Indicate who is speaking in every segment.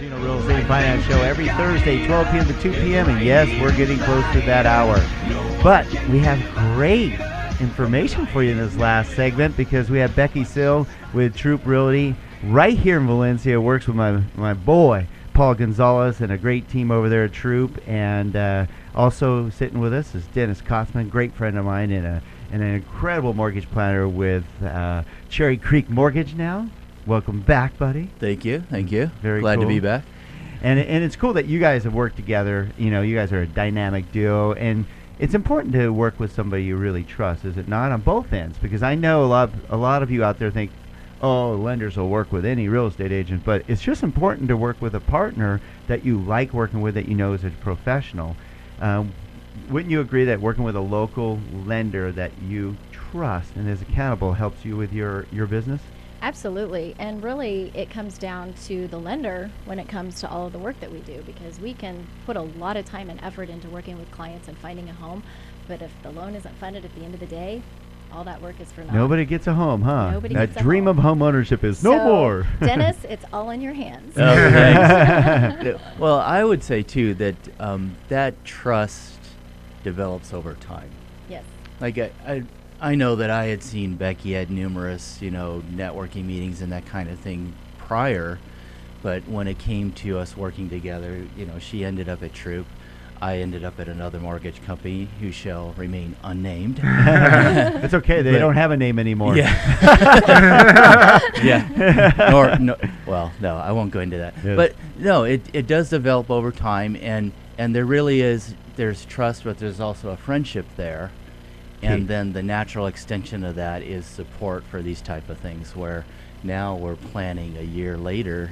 Speaker 1: Gino Real Estate Finance Show every Thursday, 12 p.m. to 2 p.m. And yes, we're getting close to that hour. But we have great information for you in this last segment because we have Becky Sill with Troop Realty right here in Valencia. Works with my boy, Paul Gonzalez, and a great team over there at Troop. And also sitting with us is Dennis Kotzman, great friend of mine and an incredible mortgage planner with Cherry Creek Mortgage now. Welcome back, buddy.
Speaker 2: Thank you.
Speaker 1: Very
Speaker 2: glad
Speaker 1: cool
Speaker 2: to be back.
Speaker 1: And it's cool that you guys have worked together. You know, you guys are a dynamic duo, and it's important to work with somebody you really trust, is it not, on both ends? Because I know a lot of you out there think, oh, lenders will work with any real estate agent, but it's just important to work with a partner that you like working with, that you know is a professional. Wouldn't you agree that working with a local lender that you trust and is accountable helps you with your business?
Speaker 3: Absolutely. And really, it comes down to the lender when it comes to all of the work that we do, because we can put a lot of time and effort into working with clients and finding a home. But if the loan isn't funded at the end of the day, all that work is for naught.
Speaker 1: Nobody gets a home, huh?
Speaker 3: Nobody
Speaker 1: that
Speaker 3: gets a
Speaker 1: dream
Speaker 3: home.
Speaker 1: of home ownership is no more.
Speaker 3: Dennis, it's all in your hands.
Speaker 2: Oh, thanks. Well, I would say, too, that that trust develops over time.
Speaker 3: Yes.
Speaker 2: Like, I know that I had seen Becky at numerous, networking meetings and that kind of thing prior, but when it came to us working together, she ended up at Troop. I ended up at another mortgage company who shall remain unnamed.
Speaker 1: It's okay. They don't have a name anymore.
Speaker 2: Yeah. Yeah. No, I won't go into that.
Speaker 1: Yes.
Speaker 2: But no, it does develop over time, and there really is, there's trust, but there's also a friendship there. And then the natural extension of that is support for these type of things, where now we're planning a year later,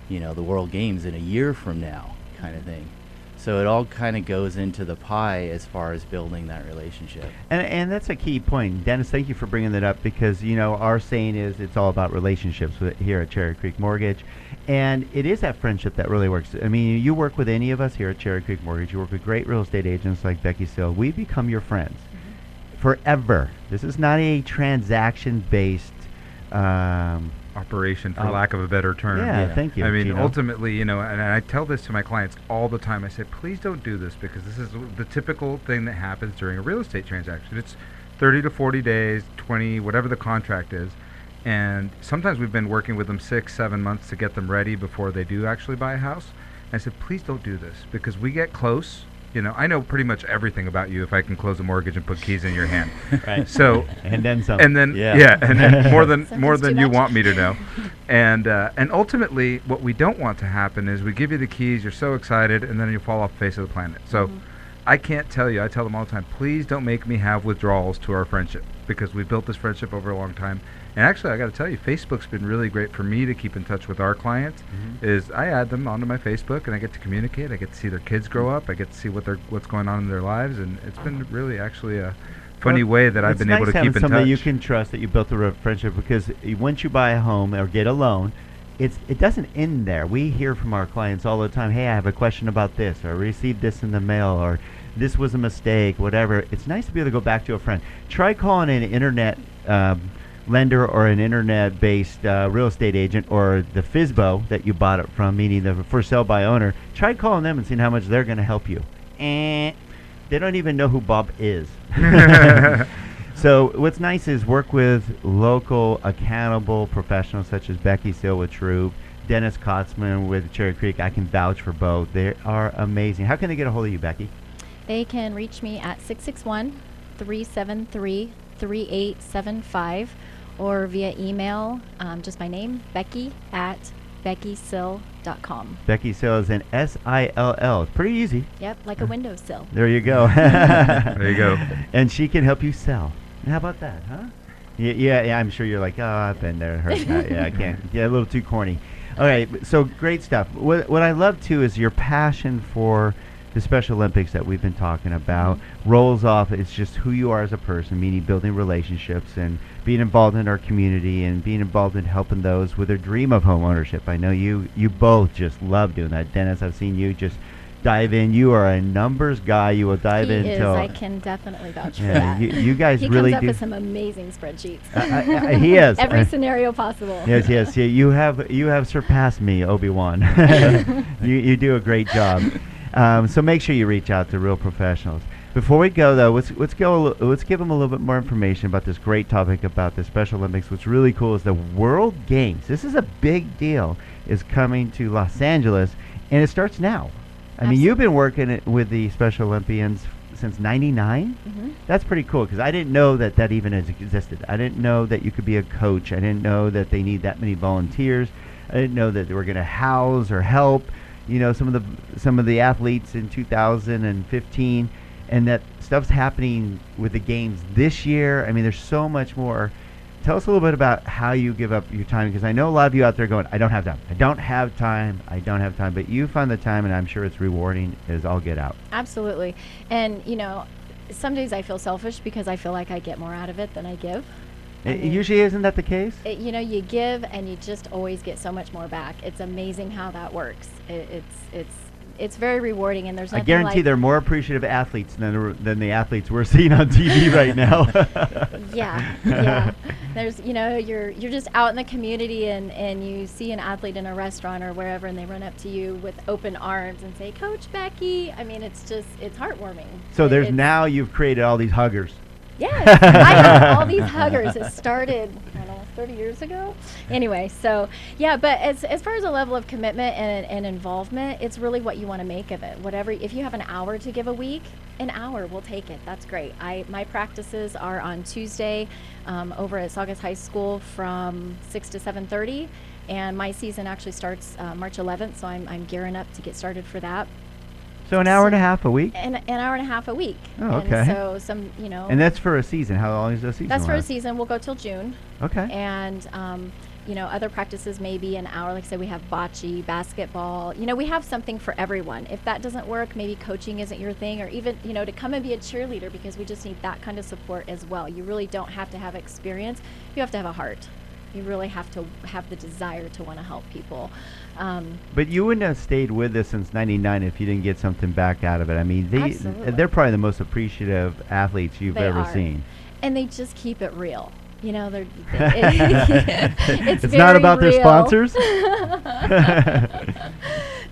Speaker 2: the World Games in a year from now kind of thing. So it all kind of goes into the pie as far as building that relationship.
Speaker 1: And that's a key point. Dennis, thank you for bringing that up, because, our saying is it's all about relationships here at Cherry Creek Mortgage. And it is that friendship that really works. I mean, you work with any of us here at Cherry Creek Mortgage. You work with great real estate agents like Becky Sill. We become your friends forever. This is not a transaction-based
Speaker 4: operation, for lack of a better term.
Speaker 1: Yeah, thank you.
Speaker 4: I mean,
Speaker 1: Gino.
Speaker 4: ultimately, and I tell this to my clients all the time. I say, please don't do this, because this is the typical thing that happens during a real estate transaction. It's 30 to 40 days, 20, whatever the contract is. And sometimes we've been working with them 6-7 months to get them ready before they do actually buy a house. And I said, please don't do this, because we get close. I know pretty much everything about you if I can close a mortgage and put keys in your hand.
Speaker 1: Right.
Speaker 4: So
Speaker 1: and then some.
Speaker 4: And then and then more than you want me to know. And ultimately, what we don't want to happen is we give you the keys, you're so excited, and then you fall off the face of the planet. So I can't tell you. I tell them all the time, please don't make me have withdrawals to our friendship, because we built this friendship over a long time. And actually, I got to tell you, Facebook's been really great for me to keep in touch with our clients. Is I add them onto my Facebook, and I get to communicate. I get to see their kids grow up. I get to see what's going on in their lives, and it's been really actually a funny way that I've been able to keep in touch.
Speaker 1: It's nice having somebody you can trust, that you built a friendship, because once you buy a home or get a loan, it doesn't end there. We hear from our clients all the time, hey, I have a question about this, or I received this in the mail, or this was a mistake, whatever. It's nice to be able to go back to a friend. Try calling an internet lender or an internet-based real estate agent, or the FSBO that you bought it from, meaning the for sale by owner. Try calling them and seeing how much they're going to help you. They don't even know who Bob is. So what's nice is work with local, accountable professionals such as Becky Sill with Troop, Dennis Kotzman with Cherry Creek. I can vouch for both. They are amazing. How can they get a hold of you, Becky?
Speaker 3: They can reach me at 661-373-3875, or via email, just my name, Becky at BeckySill.com.
Speaker 1: Becky Sill is an S-I-L-L. It's pretty easy.
Speaker 3: Yep, like a windowsill.
Speaker 1: There you go.
Speaker 4: There you go.
Speaker 1: And she can help you sell. How about that, huh? Yeah, I'm sure you're like, oh, I've been there, heard that. Yeah, I can't. Yeah, a little too corny. All right, so great stuff. What I love, too, is your passion for the Special Olympics that we've been talking about. Rolls off, it's just who you are as a person, meaning building relationships and being involved in our community and being involved in helping those with their dream of home ownership. I know you both just love doing that. Dennis, I've seen you just dive in. You are a numbers guy. You will dive
Speaker 3: He
Speaker 1: into.
Speaker 3: is. I can definitely vouch for
Speaker 1: Yeah,
Speaker 3: that.
Speaker 1: you guys
Speaker 3: he
Speaker 1: really
Speaker 3: comes up
Speaker 1: do.
Speaker 3: with some amazing spreadsheets.
Speaker 1: He is.
Speaker 3: Every scenario possible.
Speaker 1: Yes, yes. You have surpassed me, Obi-Wan. you do a great job. So make sure you reach out to real professionals. Before we go, though, let's give them a little bit more information about this great topic about the Special Olympics. What's really cool is the World Games. This is a big deal. Is coming to Los Angeles, and it starts now. I mean, you've been working with the Special Olympians since '99.
Speaker 3: Mm-hmm.
Speaker 1: That's pretty cool because I didn't know that even existed. I didn't know that you could be a coach. I didn't know that they need that many volunteers. I didn't know that they were going to house or help, some of the athletes in 2015. And that stuff's happening with the games this year. I mean, there's so much more. Tell us a little bit about how you give up your time, because I know a lot of you out there going, I don't have time. I don't have time. But you find the time, and I'm sure it's rewarding as all get out.
Speaker 3: Absolutely. And, some days I feel selfish because I feel like I get more out of it than I give.
Speaker 1: Usually isn't that the case?
Speaker 3: You give and you just always get so much more back. It's amazing how that works. It's very rewarding, and there's nothing
Speaker 1: I guarantee
Speaker 3: like
Speaker 1: they're more appreciative athletes than the athletes we're seeing on TV right now.
Speaker 3: Yeah. There's, you're just out in the community and you see an athlete in a restaurant or wherever, and they run up to you with open arms and say, "Coach Becky." I mean, it's heartwarming.
Speaker 1: So now you've created all these huggers.
Speaker 3: Yes, I have all these huggers. It started, I don't know, 30 years ago. Anyway, so yeah, but as far as a level of commitment and involvement, it's really what you want to make of it. If you have an hour to give a week, an hour, we'll take it. That's great. My practices are on Tuesday over at Saugus High School from 6 to 7:30, and my season actually starts March 11th, so I'm gearing up to get started for that.
Speaker 1: So an hour and a half a week?
Speaker 3: An hour and a half a week.
Speaker 1: Oh, okay.
Speaker 3: And so
Speaker 1: And that's for a season. How long is the season?
Speaker 3: That's for a season. We'll go till June.
Speaker 1: Okay.
Speaker 3: And, other practices may be an hour. Like I said, we have bocce, basketball. We have something for everyone. If that doesn't work, maybe coaching isn't your thing, or even, to come and be a cheerleader, because we just need that kind of support as well. You really don't have to have experience. You have to have a heart. You really have to have the desire to want to help people.
Speaker 1: But you wouldn't have stayed with us since '99 if you didn't get something back out of it. I mean,
Speaker 3: Absolutely.
Speaker 1: They're probably the most appreciative athletes you've ever seen.
Speaker 3: And they just keep it real. It's
Speaker 1: it's not about
Speaker 3: real.
Speaker 1: their sponsors.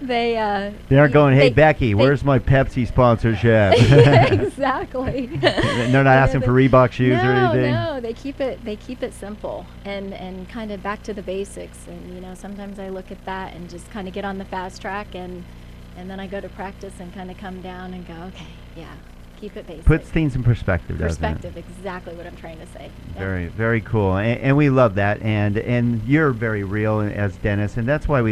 Speaker 3: They
Speaker 1: aren't going, "Hey, Becky, where's my Pepsi sponsorship?"
Speaker 3: Yeah, exactly.
Speaker 1: They're not asking for Reebok shoes or anything.
Speaker 3: No, they keep it simple and kind of back to the basics. And sometimes I look at that and just kind of get on the fast track, and then I go to practice and kind of come down and go, okay, yeah, keep it basic.
Speaker 1: Puts things in perspective, doesn't it?
Speaker 3: Perspective, exactly what I'm trying to say. Yeah.
Speaker 1: Very, very cool, and we love that. And you're very real as Dennis, and that's why we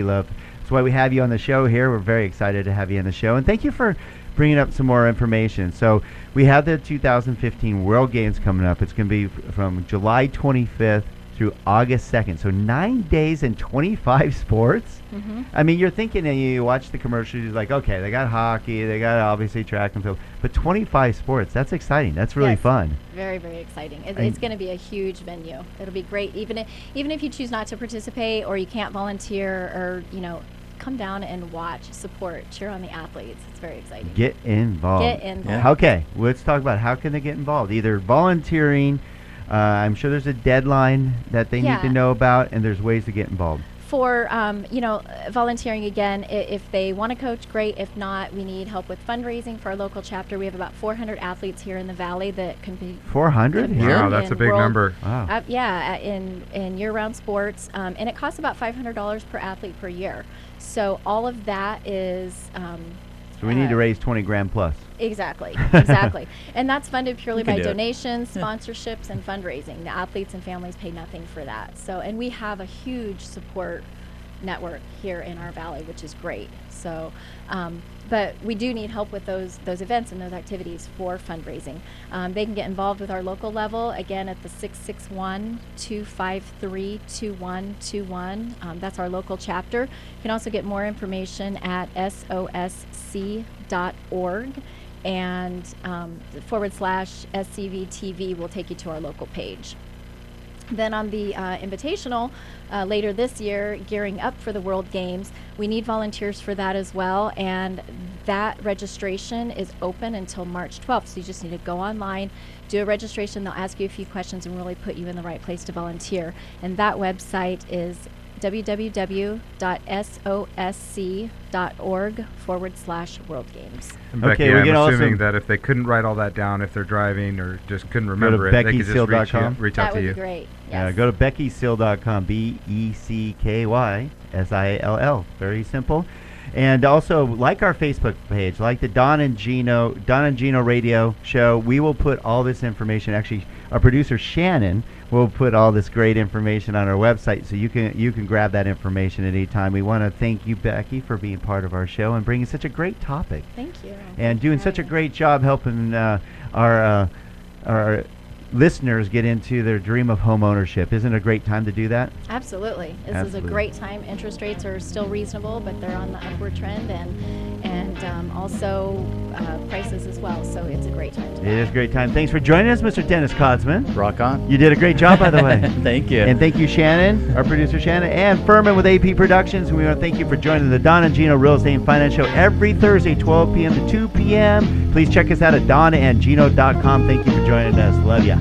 Speaker 1: have you on the show here. We're very excited to have you on the show, and thank you for bringing up some more information. So we have the 2015 World Games coming up. It's going to be from July 25th through August 2nd. So 9 days and 25 sports.
Speaker 3: Mm-hmm.
Speaker 1: I mean, you're thinking, and you watch the commercials, you're like, okay, they got hockey, they got obviously track and field, but 25 sports, that's exciting. That's really fun.
Speaker 3: Very, very exciting. It's going to be a huge venue. It'll be great. Even if you choose not to participate or you can't volunteer, or, come down and watch, support, cheer on the athletes. It's very exciting.
Speaker 1: Get involved.
Speaker 2: Yeah.
Speaker 1: Okay, let's talk about how can they get involved. Either volunteering, I'm sure there's a deadline that they need to know about, and there's ways to get involved.
Speaker 3: For volunteering, again, if they want to coach, great. If not, we need help with fundraising for our local chapter. We have about 400 athletes here in the Valley that can be
Speaker 1: 400 here.
Speaker 4: Wow, that's a big number.
Speaker 1: Wow.
Speaker 3: In year-round sports, and it costs about $500 per athlete per year. So all of that is.
Speaker 1: So we need to raise 20 grand plus.
Speaker 3: Exactly. And that's funded purely by donations, sponsorships, and fundraising. The athletes and families pay nothing for that. So, and we have a huge support network here in our valley, which is great. So, but we do need help with those events and those activities for fundraising. They can get involved with our local level, again, at the 661-253-2121. That's our local chapter. You can also get more information at sosc.org, and /SCVTV will take you to our local page. Then on the Invitational, later this year, gearing up for the World Games, we need volunteers for that as well, and that registration is open until March 12th, so you just need to go online, do a registration, they'll ask you a few questions and really put you in the right place to volunteer. And that website is www.sosc.org/World Games.
Speaker 4: And Becky,
Speaker 1: Okay, we
Speaker 4: I'm
Speaker 1: can
Speaker 4: assuming
Speaker 1: also
Speaker 4: that if they couldn't write all that down, if they're driving or just couldn't
Speaker 1: to
Speaker 4: remember it, they could just
Speaker 1: BeckySill.com.
Speaker 4: reach out
Speaker 3: That
Speaker 4: to
Speaker 3: would
Speaker 4: you.
Speaker 3: be great.
Speaker 1: Yeah,
Speaker 3: Yes.
Speaker 1: go to BeckySill.com, BeckySill. Very simple. And also, like our Facebook page, like the Don and Gino radio show, we will put all this information. Actually, our producer Shannon will put all this great information on our website, so you can grab that information at any time. We want to thank you, Becky, for being part of our show and bringing such a great topic
Speaker 3: Thank you.
Speaker 1: and doing such a great job helping our listeners get into their dream of home ownership. Isn't it a great time to do that?
Speaker 3: Absolutely. This
Speaker 1: Absolutely.
Speaker 3: is a great time. Interest rates are still reasonable, but they're on the upward trend, and also prices as well. So it's a great time to
Speaker 1: It is a great time. Thanks for joining us, Mr. Dennis Kotzman.
Speaker 2: Rock on.
Speaker 1: You did a great job, by the way.
Speaker 2: Thank you.
Speaker 1: And thank you, Shannon, our producer Shannon, and Furman with AP Productions. We want to thank you for joining the Don and Gino Real Estate and Finance Show every Thursday, 12 p.m. to 2 p.m. Please check us out at donandgino.com. Thank you for joining us. Love ya.